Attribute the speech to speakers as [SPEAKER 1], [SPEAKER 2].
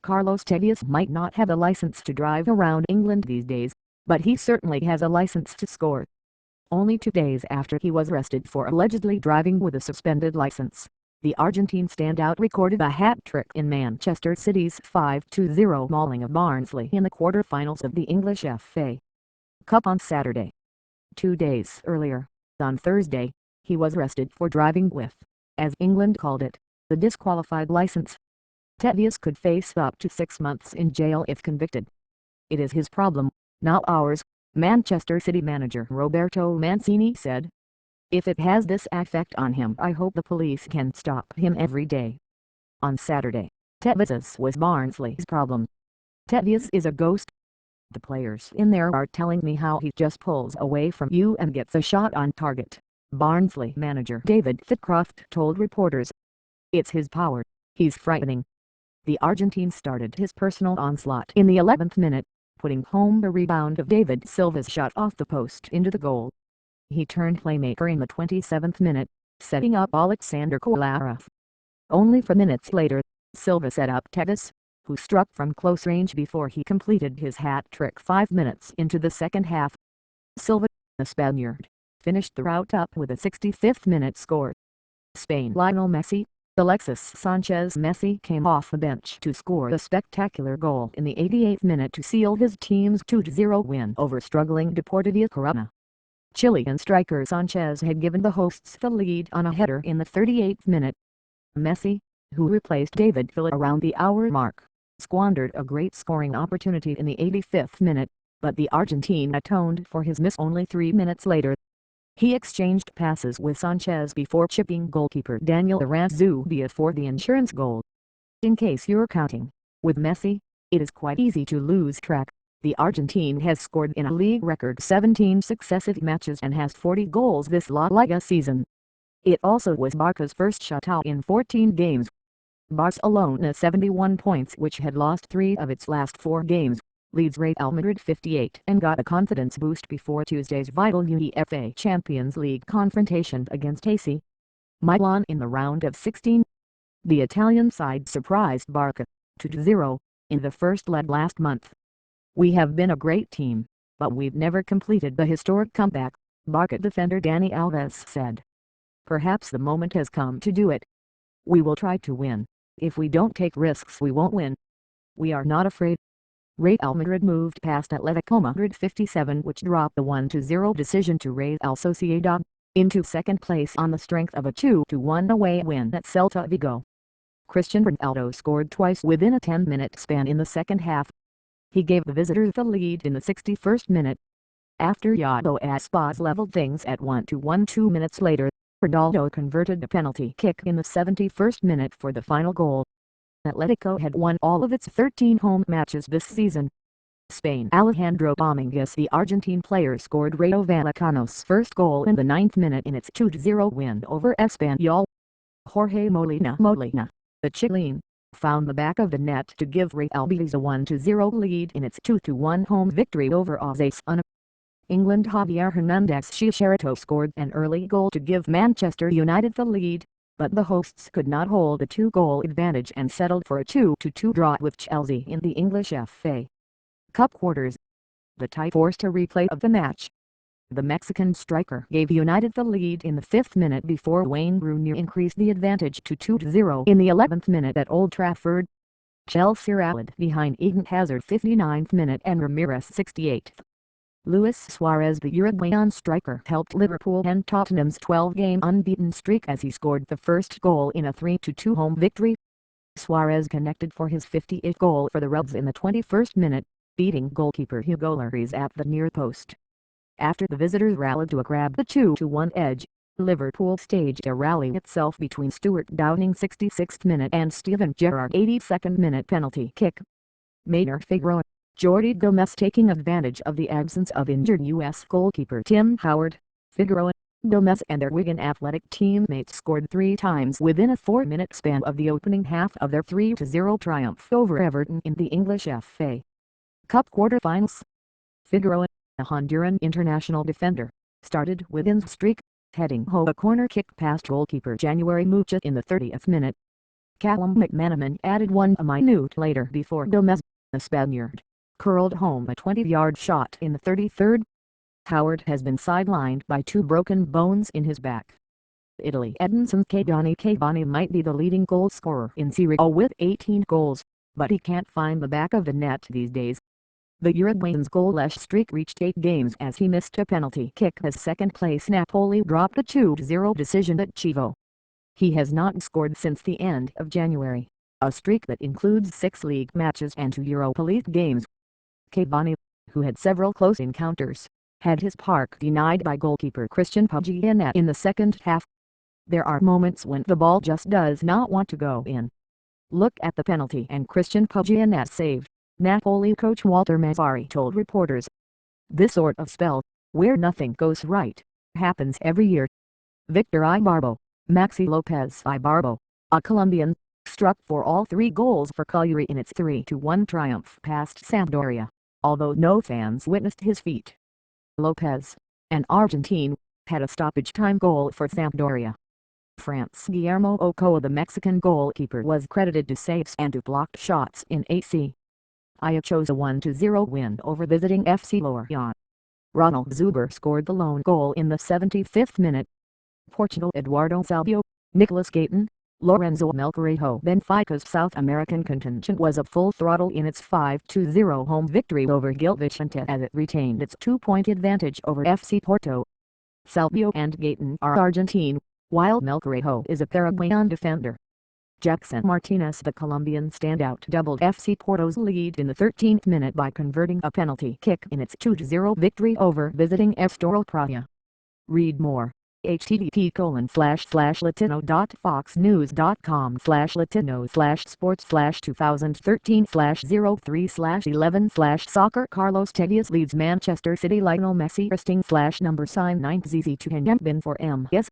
[SPEAKER 1] Carlos Tevez might not have a license to drive around England these days, but he certainly has a license to score. Only 2 days after he was arrested for allegedly driving with a suspended license, the Argentine standout recorded a hat-trick in Manchester City's 5-0 mauling of Barnsley in the quarter-finals of the English FA Cup on Saturday. 2 days earlier, on Thursday, he was arrested for driving with, as England called it, the disqualified license. Tevez could face up to 6 months in jail if convicted. "It is his problem, not ours," Manchester City manager Roberto Mancini said. "If it has this effect on him, I hope the police can stop him every day." On Saturday, Tevez's was Barnsley's problem. "Tevez is a ghost. The players in there are telling me how he just pulls away from you and gets a shot on target," Barnsley manager David Thitcroft told reporters. "It's his power, he's frightening." The Argentine started his personal onslaught in the 11th minute, putting home the rebound of David Silva's shot off the post into the goal. He turned playmaker in the 27th minute, setting up Alexander Kolarov. Only 4 minutes later, Silva set up Tevez, who struck from close range before he completed his hat-trick 5 minutes into the second half. Silva, the Spaniard, finished the rout up with a 65th minute score. Spain Lionel Messi, Alexis Sanchez Messi came off the bench to score a spectacular goal in the 88th minute to seal his team's 2-0 win over struggling Deportivo Corona. Chilean striker Sanchez had given the hosts the lead on a header in the 38th minute. Messi, who replaced David Villa around the hour mark, squandered a great scoring opportunity in the 85th minute, but the Argentine atoned for his miss only 3 minutes later. He exchanged passes with Sanchez before chipping goalkeeper Daniel Aranzubia for the insurance goal. In case you're counting, with Messi, it is quite easy to lose track. The Argentine has scored in a league record 17 successive matches and has 40 goals this La Liga season. It also was Barca's first shutout in 14 games. Barcelona 71 points, which had lost 3 of its last 4 games, leads Real Madrid 58 and got a confidence boost before Tuesday's vital UEFA Champions League confrontation against AC Milan in the round of 16. The Italian side surprised Barca 2-0 in the first leg last month. "We have been a great team, but we've never completed the historic comeback," Barca defender Dani Alves said. "Perhaps the moment has come to do it. We will try to win. If we don't take risks, we won't win. We are not afraid." Real Madrid moved past Atletico Madrid 57, which dropped the 1-0 decision to Real Sociedad, into second place on the strength of a 2-1 away win at Celta Vigo. Cristiano Ronaldo scored twice within a 10-minute span in the second half. He gave the visitors the lead in the 61st minute. After Iago Aspas leveled things at 1-1 2 minutes later, Ronaldo converted a penalty kick in the 71st minute for the final goal. Atletico had won all of its 13 home matches this season. Spain Alejandro Dominguez, the Argentine player, scored Rayo Vallecano's first goal in the 9th minute in its 2-0 win over Espanyol. Jorge Molina, the Chilean, found the back of the net to give Real Betis a 1-0 lead in its 2-1 home victory over Osasuna. England Javier Hernandez Chicharito scored an early goal to give Manchester United the lead, but the hosts could not hold a 2-goal advantage and settled for a 2-2 draw with Chelsea in the English FA Cup quarters. The tie forced a replay of the match. The Mexican striker gave United the lead in the 5th minute before Wayne Rooney increased the advantage to 2-0 in the 11th minute at Old Trafford. Chelsea rallied behind Eden Hazard 59th minute and Ramirez 68th. Luis Suarez, the Uruguayan striker, helped Liverpool end Tottenham's 12-game unbeaten streak as he scored the first goal in a 3-2 home victory. Suarez connected for his 50th goal for the Reds in the 21st minute, beating goalkeeper Hugo Lloris at the near post. After the visitors rallied to grab the 2-1 edge, Liverpool staged a rally itself between Stuart Downing's 66th minute and Steven Gerrard's 82nd minute penalty kick. Maynard Figueroa, Jordi Gomez taking advantage of the absence of injured U.S. goalkeeper Tim Howard. Figueroa, Gomez and their Wigan Athletic teammates scored 3 times within a 4-minute span of the opening half of their 3-0 triumph over Everton in the English FA Cup quarter-finals. Figueroa, a Honduran international defender, started Wigan's streak, heading home a corner kick past goalkeeper January Mucha in the 30th minute. Callum McManaman added one a minute later before Gomez, the Spaniard, curled home a 20-yard shot in the 33rd. Howard has been sidelined by 2 broken bones in his back. Italy Edinson Cavani might be the leading goal scorer in Serie A with 18 goals, but he can't find the back of the net these days. The Uruguayan's goalless streak reached 8 games as he missed a penalty kick as second-place Napoli dropped a 2-0 decision at Chievo. He has not scored since the end of January, a streak that includes 6 league matches and 2 Europa League games. Cavani, who had several close encounters, had his park denied by goalkeeper Christian Pugianet in the second half. There are moments when the ball just does not want to go in. Look at the penalty and Christian Pugianet saved, Napoli coach Walter Mazzarri told reporters. This sort of spell, where nothing goes right, happens every year. Victor Ibarbo, Maxi Lopez Ibarbo, a Colombian, struck for all 3 goals for Cagliari in its 3-1 triumph past Sampdoria, although no fans witnessed his feat. Lopez, an Argentine, had a stoppage-time goal for Sampdoria. France Guillermo Ochoa, the Mexican goalkeeper, was credited to saves and 2 blocked shots in AC Ayacho's 1-0 win over visiting FC Lorient. Ronald Zuber scored the lone goal in the 75th minute. Portugal Eduardo Salvio, Nicolas Gayton, Lorenzo Melgarejo. Benfica's South American contingent was at full throttle in its 5-0 home victory over Gil Vicente as it retained its 2-point advantage over FC Porto. Salvio and Gayton are Argentine, while Melgarejo is a Paraguayan defender. Jackson Martinez, the Colombian standout, doubled FC Porto's lead in the 13th minute by converting a penalty kick in its 2-0 victory over visiting Estoril Praia. Read more. http://latino.foxnews.com/latino/sports/2013/03/11/soccer Carlos Tevez leads Manchester City. Lionel Messi /number 9 ZZ to Bin for M. Yes.